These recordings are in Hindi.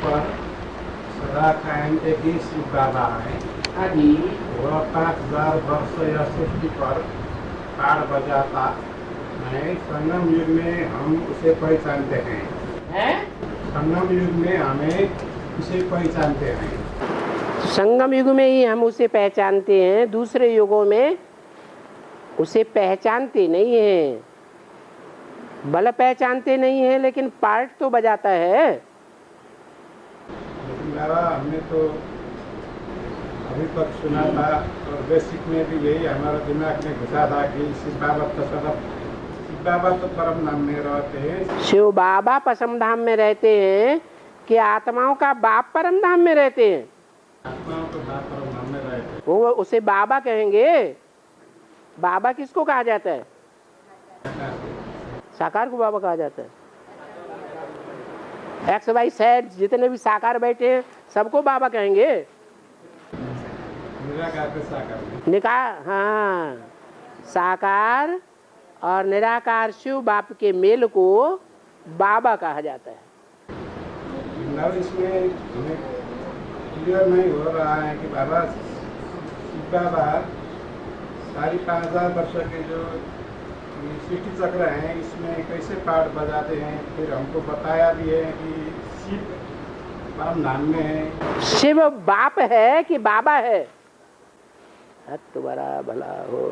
पर सदा कायम एक ही शिव बाबा है। अभी वह 5000 वर्ष या सृष्टि पर ताड़ बजाता है। संगम युग में हम उसे पहचानते हैं। संगम युग में हमें उसे पहचानते हैं। संगम युग में ही हम उसे पहचानते हैं, दूसरे युगों में उसे पहचानते नहीं हैं। भले पहचानते नहीं हैं लेकिन पार्ट तो बजाता है। लेकिन बाबा हमने तो अभी तक सुना था और बेसिक में भी यही हमारा दिमाग में घुसा था कि शिव बाबा तो परम धाम में रहते हैं। शिव बाबा परम धाम में रहते हैं कि आत्माओं का बाप परम धाम में रहते हैं। आत्माओं को बाप परम धाम में रहते हैं। वो उसे बाबा कहेंगे। बाबा किसको कहा जाता है? साकार को बाबा कहा जाता है। एक्स वाई सेड जितने भी साकार बैठे हैं सबको बाबा कहेंगे। निराकार पे साकार हाँ, साकार और निराकार शिव बाप के मेल को बाबा कहा जाता है। इसमें हमें क्लियर नहीं हो रहा है कि बाबा शिव बाबा 5000 वर्ष के जो सृष्टि चक्र हैं इसमें कैसे पाठ बजाते हैं। फिर हमको बताया भी है कि शिव परम धाम में है। शिव बाप है कि बाबा है? तुम्हारा भला हो।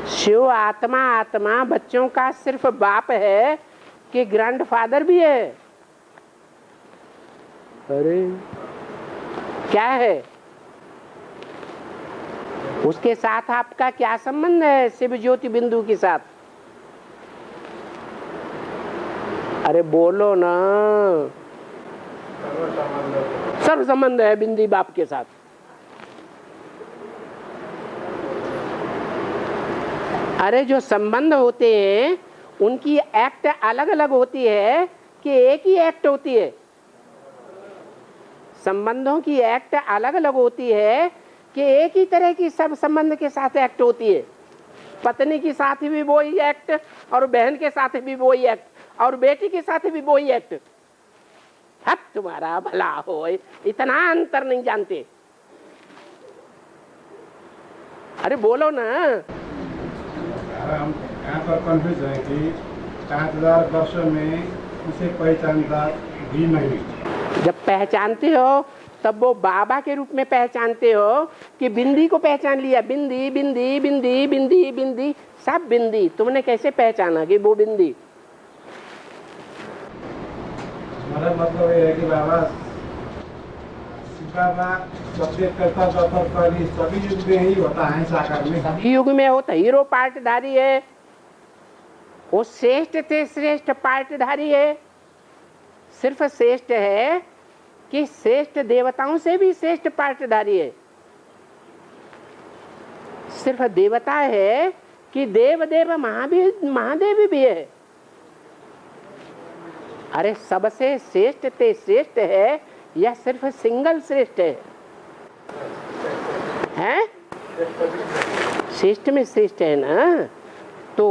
शिव आत्मा बच्चों का सिर्फ बाप है कि ग्रैंडफादर भी है? अरे क्या है उसके साथ? आपका क्या संबंध है शिव ज्योति बिंदु के साथ? अरे बोलो ना। सर्व संबंध है बिंदी बाप के साथ। अरे जो संबंध होते हैं उनकी एक्ट अलग अलग होती है कि एक ही एक्ट होती है? संबंधों की एक्ट अलग अलग होती है कि एक ही तरह की सब संबंध के साथ एक्ट होती है। पत्नी के साथ भी वही एक्ट और बहन के साथ भी वही एक्ट और बेटी के साथ भी वही एक्ट। हट तुम्हारा भला हो, इतना अंतर नहीं जानते। अरे बोलो ना। हम यहाँ पर कंफ्यूज है कि 5000 वर्षों में उसे पहचानता भी नहीं। जब पहचानते हो तब वो बाबा के रूप में पहचानते हो कि बिंदी को पहचान लिया। बिंदी बिंदी बिंदी बिंदी बिंदी सब बिंदी। तुमने कैसे पहचाना कि वो बिंदी? हमारा मतलब ये है कि बाबा सभी युग में ही होता है। साकार में सभी युग में होता। हीरो पार्टधारी है वो, श्रेष्ठ से श्रेष्ठ पार्टधारी है। सिर्फ श्रेष्ठ है कि श्रेष्ठ देवताओं से भी श्रेष्ठ पार्टधारी है। सिर्फ देवता है कि देव महादेव भी है। अरे सबसे श्रेष्ठ ते श्रेष्ठ है या सिर्फ सिंगल श्रेष्ठ है? श्रेष्ठ में श्रेष्ठ है ना। तो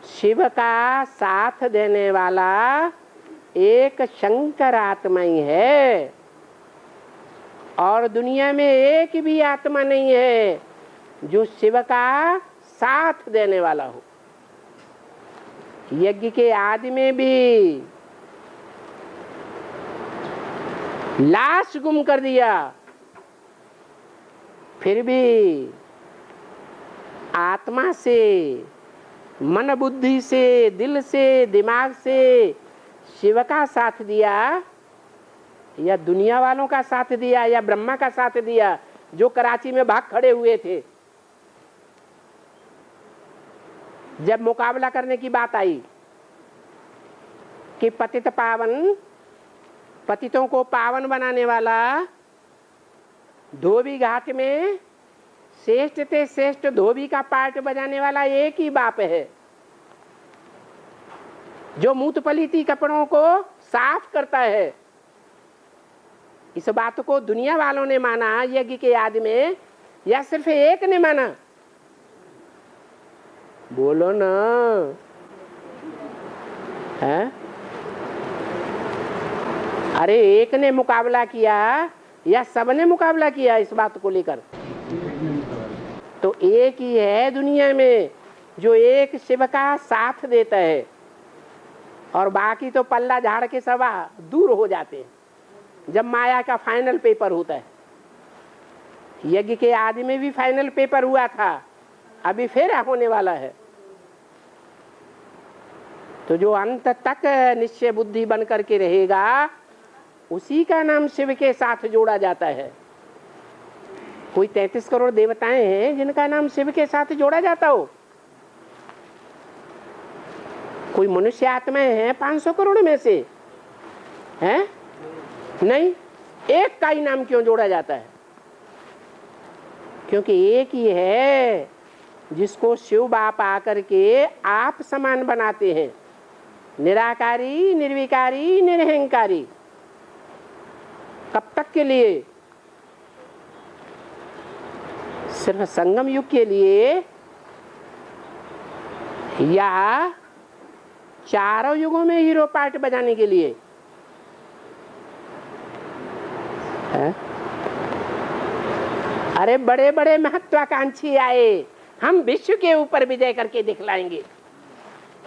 शिव का साथ देने वाला एक शंकर आत्मा ही है और दुनिया में एक भी आत्मा नहीं है जो शिव का साथ देने वाला हो। यज्ञ के आदि में भी लाश गुम कर दिया, फिर भी आत्मा से, मन बुद्धि से, दिल से, दिमाग से शिव का साथ दिया या दुनिया वालों का साथ दिया या ब्रह्मा का साथ दिया जो कराची में भाग खड़े हुए थे। जब मुकाबला करने की बात आई कि पतित पावन, पतितों को पावन बनाने वाला, धोबी घाट में श्रेष्ठ से श्रेष्ठ धोबी का पार्ट बजाने वाला एक ही बाप है जो मूत पलीती कपड़ों को साफ करता है। इस बात को दुनिया वालों ने माना यज्ञ के याद में या सिर्फ एक ने माना? बोलो ना। है अरे एक ने मुकाबला किया या सबने मुकाबला किया इस बात को लेकर? तो एक ही है दुनिया में जो एक शिव का साथ देता है, और बाकी तो पल्ला झाड़ के सब दूर हो जाते हैं जब माया का फाइनल पेपर होता है। यज्ञ के आदि में भी फाइनल पेपर हुआ था, अभी फिर होने वाला है। तो जो अंत तक निश्चय बुद्धि बन करके रहेगा उसी का नाम शिव के साथ जोड़ा जाता है। कोई 33 करोड़ देवताएं हैं जिनका नाम शिव के साथ जोड़ा जाता हो? कोई मनुष्य आत्माएं हैं 500 करोड़ में से? हैं? नहीं। एक का ही नाम क्यों जोड़ा जाता है? क्योंकि एक ही है जिसको शिव बाप आकर के आप समान बनाते हैं, निराकारी, निर्विकारी, निरहंकारी। कब तक के लिए? सिर्फ संगम युग के लिए या चारों युगों में हीरो पार्ट बजाने के लिए? है? अरे बड़े बड़े महत्वाकांक्षी आए, हम विश्व के ऊपर विजय करके दिखलाएंगे।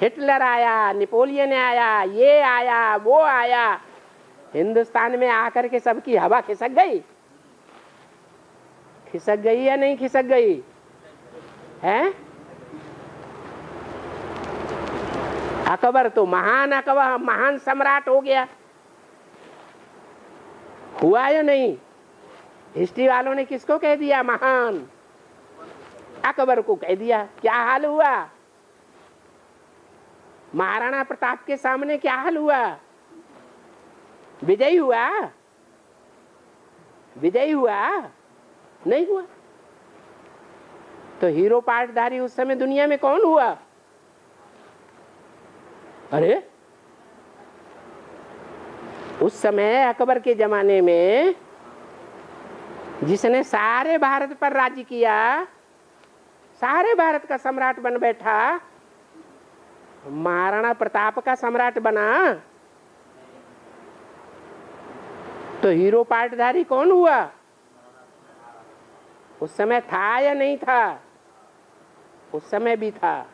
हिटलर आया, नेपोलियन आया, ये आया, वो आया, हिंदुस्तान में आकर के सबकी हवा खिसक गई। खिसक गई या नहीं खिसक गई? है? अकबर तो महान अकबर, महान सम्राट हो गया, हुआ या नहीं? हिस्ट्री वालों ने किसको कह दिया महान? अकबर को कह दिया। क्या हाल हुआ? महाराणा प्रताप के सामने क्या हाल हुआ? विजयी हुआ? विजयी हुआ? नहीं हुआ। तो हीरो पार्टधारी उस समय दुनिया में कौन हुआ? अरे उस समय अकबर के जमाने में जिसने सारे भारत पर राज्य किया, सारे भारत का सम्राट बन बैठा, महाराणा प्रताप का सम्राट बना, तो हीरो पार्टधारी कौन हुआ? उस समय था या नहीं था? उस समय भी था।